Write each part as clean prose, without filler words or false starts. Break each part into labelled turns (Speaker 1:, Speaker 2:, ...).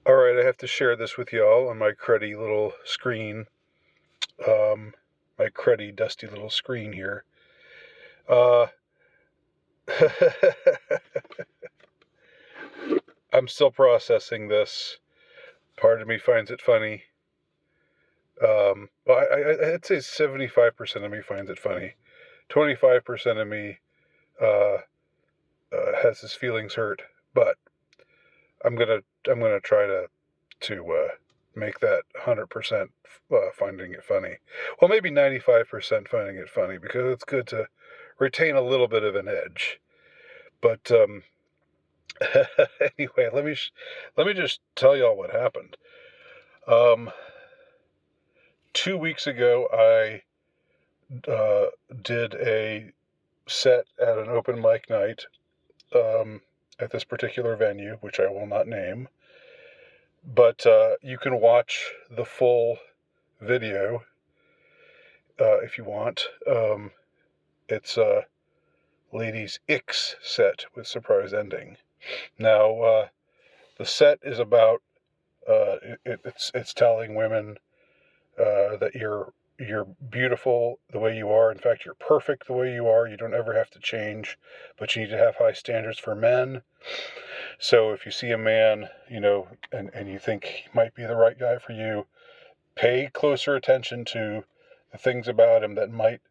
Speaker 1: All right, I have to share this with y'all on my cruddy little screen. My cruddy, dusty little screen here. Uh, I'm still processing this. Part of me finds it funny. Well, I'd say 75% of me finds it funny. 25% of me uh, has his feelings hurt. But I'm gonna try to make that 100% finding it funny. Well, maybe 95% finding it funny because it's good to retain a little bit of an edge. But anyway, let me just tell y'all what happened. 2 weeks ago, I did a set at an open mic night at this particular venue, which I will not name. But you can watch the full video if you want. It's a Ladies Ix set with surprise ending. Now, the set is about it's telling women that you're beautiful the way you are. In fact, you're perfect the way you are. You don't ever have to change, but you need to have high standards for men. So if you see a man, and you think he might be the right guy for you, pay closer attention to the things about him that might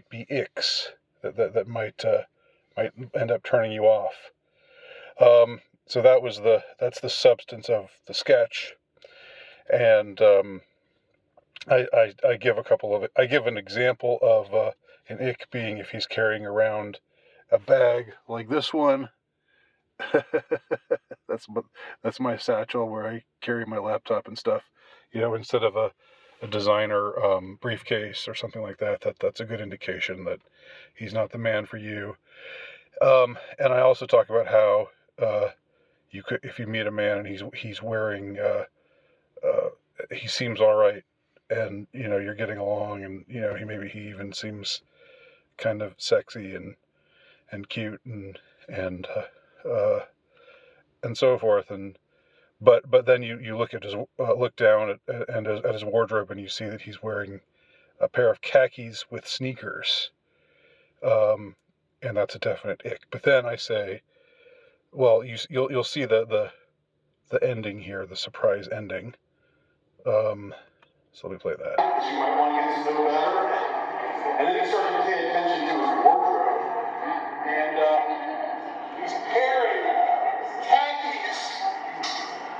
Speaker 1: be icks, that might end up turning you off. So that's the substance of the sketch, and I give an example of an ick being if he's carrying around a bag like this one. that's my satchel where I carry my laptop and stuff. Instead of a designer briefcase or something like that. That's a good indication that he's not the man for you. And I also talk about how you could, if you meet a man and he's wearing, he seems all right, and you're getting along, and he even seems kind of sexy and cute and so forth, but then you look at his look down at his wardrobe, and you see that he's wearing a pair of khakis with sneakers, and that's a definite ick. But then I say, well, you'll see the ending here, the surprise ending. So let me play that. You might want to get to know better, and then you start to pay attention to his wardrobe, and he's pairing khakis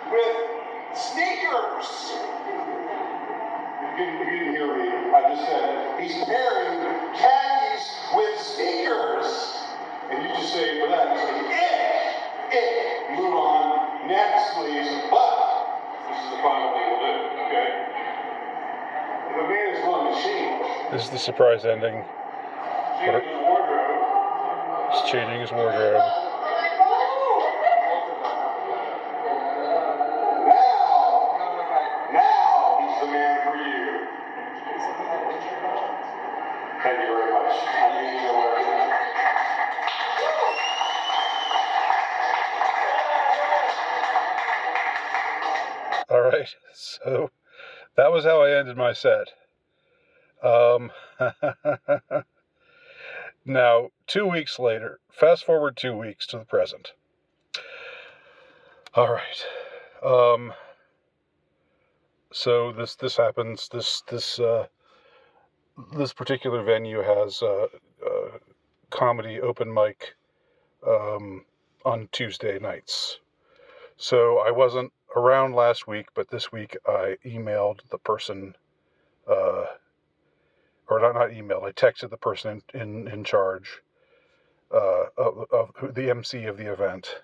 Speaker 1: with sneakers. You didn't hear me. I just said he's pairing khakis with sneakers, and you just say for that, you say ick. Move on. Next, please. But this is the final thing we'll do. Okay. The man is one machine. This is the surprise ending. Changing his wardrobe. He's changing his wardrobe. Now he's the man for you. Thank you very much. I need you to wear it. All right, so that was how I ended my set. Now, 2 weeks later, fast forward 2 weeks to the present. All right. So this happens. This particular venue has comedy open mic on Tuesday nights. So I wasn't around last week, but this week I emailed the person, or not emailed, I texted the person in charge of the MC of the event,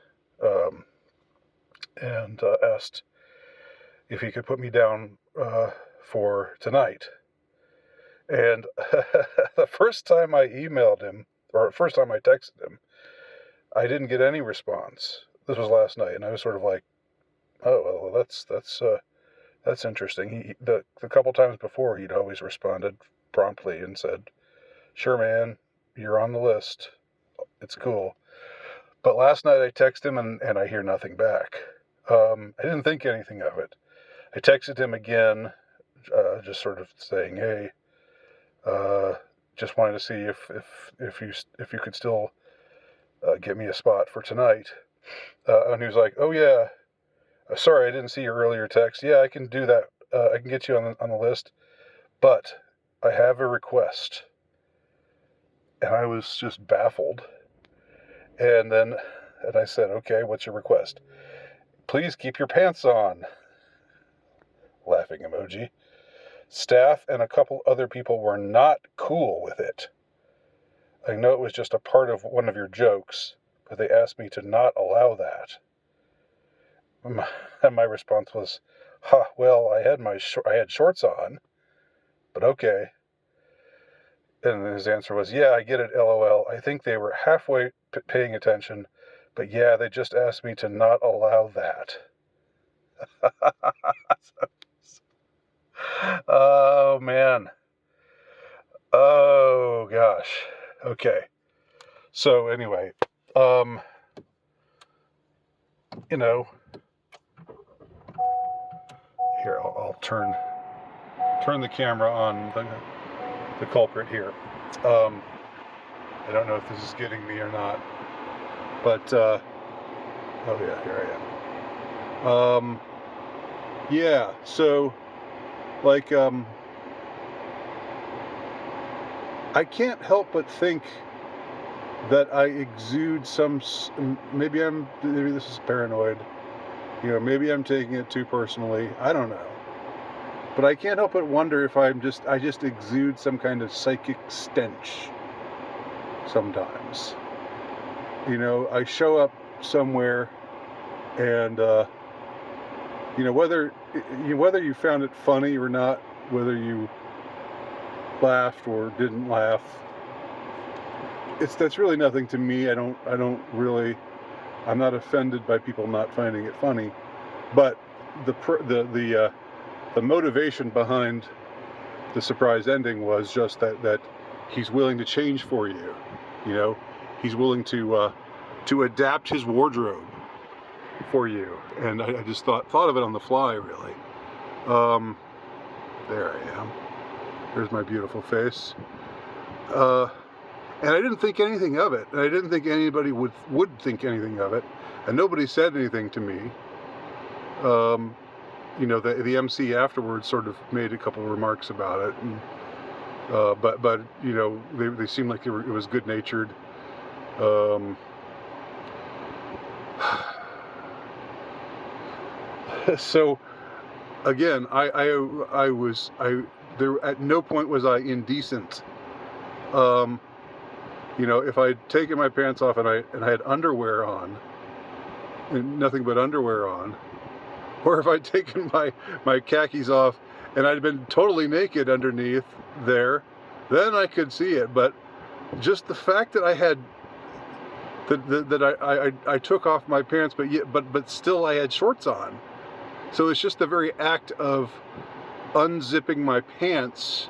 Speaker 1: and asked if he could put me down for tonight. And the first time I emailed him, or the first time I texted him, I didn't get any response. This was last night, and I was sort of like, oh, well, that's interesting. The couple times before, he'd always responded promptly and said, sure, man, you're on the list. It's cool. But last night I text him, and I hear nothing back. I didn't think anything of it. I texted him again, just sort of saying, "Hey, just wanted to see if you could still get me a spot for tonight." And he was like, "Oh yeah, sorry, I didn't see your earlier text. Yeah, I can do that. I can get you on the list, but I have a request." And I was just baffled. And I said, "Okay, what's your request?" "Please keep your pants on." Laughing emoji. Staff and a couple other people were not cool with it. I know it was just a part of one of your jokes, but they asked me to not allow that. And my response was, well, I had shorts on, but okay. And his answer was, "Yeah, I get it, LOL. I think they were halfway paying attention, but yeah, they just asked me to not allow that." Oh, man. Oh, gosh. Okay. So anyway, you know, here, I'll turn the camera on the culprit here. I don't know if this is getting me or not, but, oh yeah, here I am. Yeah, so, like, I can't help but think that I exude maybe this is paranoid, maybe I'm taking it too personally, I don't know. But I can't help but wonder if I just exude some kind of psychic stench sometimes. I show up somewhere and, whether you found it funny or not, whether you laughed or didn't laugh, that's really nothing to me. I'm not offended by people not finding it funny, but the motivation behind the surprise ending was just that he's willing to change for you. He's willing to adapt his wardrobe for you, and I just thought of it on the fly, really. There I am. There's my beautiful face. And I didn't think anything of it. And I didn't think anybody would think anything of it. And nobody said anything to me. The MC afterwards sort of made a couple of remarks about it. And, but they seemed like it was good-natured. So, again, there at no point was I indecent. If I'd taken my pants off and I had underwear on, and nothing but underwear on, or if I'd taken my khakis off and I'd been totally naked underneath there, then I could see it. But just the fact that I had that I took off my pants, but still I had shorts on. So it's just the very act of unzipping my pants.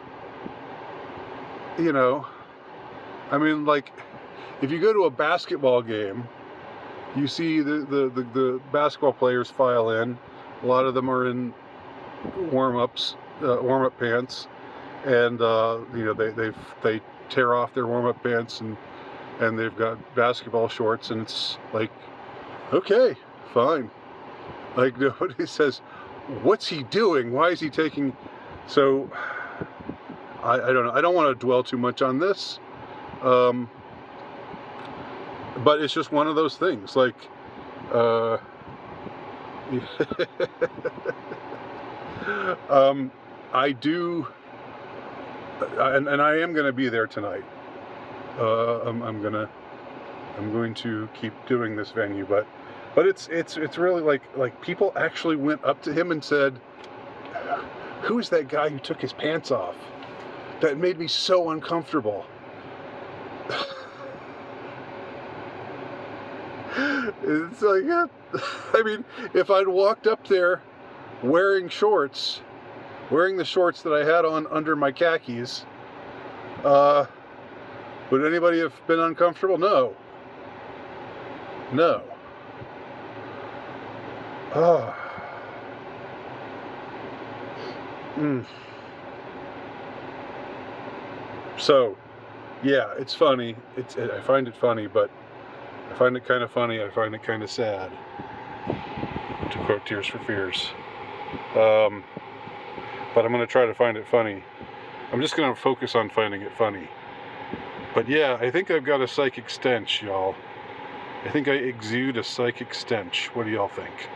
Speaker 1: I mean, like, if you go to a basketball game, you see the basketball players file in. A lot of them are in warm-up pants, and they tear off their warm-up pants and they've got basketball shorts, and it's like, okay, fine. Like, nobody says, "What's he doing? Why is he taking?" So I don't know. I don't want to dwell too much on this. But it's just one of those things, like, I do, and I am going to be there tonight. I'm going to keep doing this venue, but it's really like people actually went up to him and said, "Who's that guy who took his pants off? That made me so uncomfortable." It's like, yeah. I mean, if I'd walked up there wearing the shorts that I had on under my khakis, would anybody have been uncomfortable? No. Ah. So, yeah, it's funny. I find it funny, but I find it kind of funny. I find it kind of sad. To quote Tears for Fears. But I'm going to try to find it funny. I'm just going to focus on finding it funny. But yeah, I think I've got a psychic stench, y'all. I think I exude a psychic stench. What do y'all think?